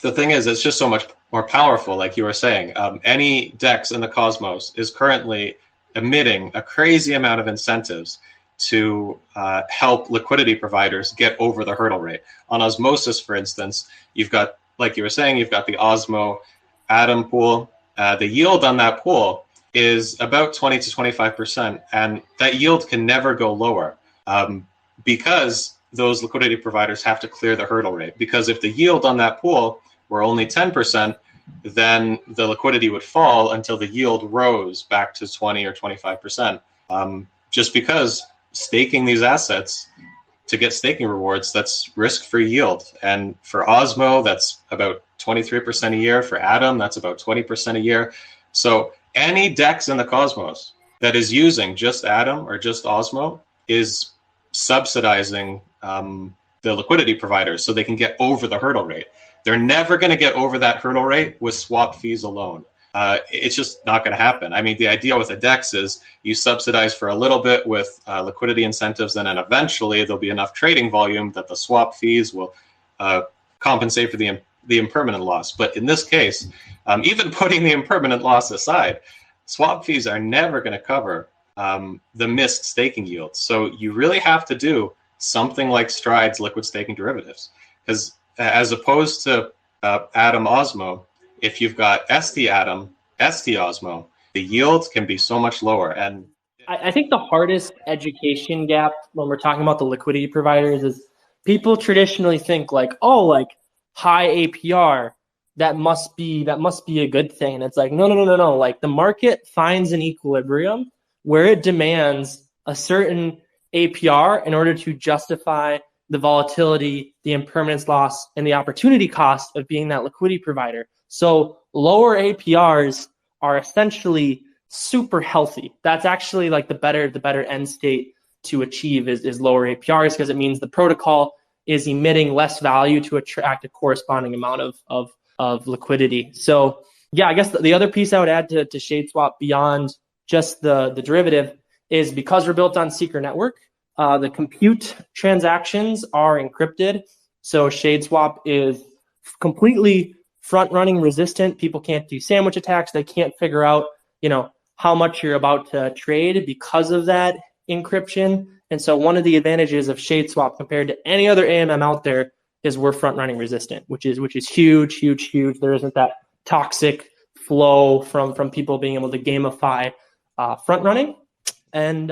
the thing is, it's just so much more powerful. Like you were saying, any DEX in the Cosmos is currently emitting a crazy amount of incentives to help liquidity providers get over the hurdle rate. On Osmosis, for instance, you've got, like you were saying, you've got the Osmo Atom pool. The yield on that pool is about 20 to 25%, and that yield can never go lower because those liquidity providers have to clear the hurdle rate. Because if the yield on that pool were only 10%, then the liquidity would fall until the yield rose back to 20 or 25%. Just because staking these assets to get staking rewards, that's risk-free yield. And for Osmo, that's about 23% a year. For Atom, that's about 20% a year. So any DEX in the Cosmos that is using just Atom or just Osmo is subsidizing the liquidity providers so they can get over the hurdle rate. They're never going to get over that hurdle rate with swap fees alone. It's just not going to happen. I mean, the idea with a DEX is you subsidize for a little bit with liquidity incentives, and then eventually there'll be enough trading volume that the swap fees will compensate for the impermanent loss. But in this case, even putting the impermanent loss aside, swap fees are never going to cover the missed staking yields. So you really have to do something like Stride's liquid staking derivatives, because as opposed to Atom Osmo, if you've got ST Atom, ST Osmo, the yields can be so much lower. And I think the hardest education gap when we're talking about the liquidity providers is people traditionally think like, oh, like high APR, that must be a good thing. And it's like, no. Like the market finds an equilibrium where it demands a certain APR in order to justify the volatility, the impermanence loss, and the opportunity cost of being that liquidity provider. So lower APRs are essentially super healthy. That's actually like the better end state to achieve is lower APRs, because it means the protocol is emitting less value to attract a corresponding amount of liquidity. So yeah, I guess the other piece I would add to ShadeSwap beyond just the derivative is because we're built on Secret Network, the compute transactions are encrypted. So ShadeSwap is completely front-running resistant. People can't do sandwich attacks. They can't figure out, how much you're about to trade because of that encryption. And so one of the advantages of ShadeSwap compared to any other AMM out there is we're front-running resistant, which is huge. There isn't that toxic flow from people being able to gamify front-running. And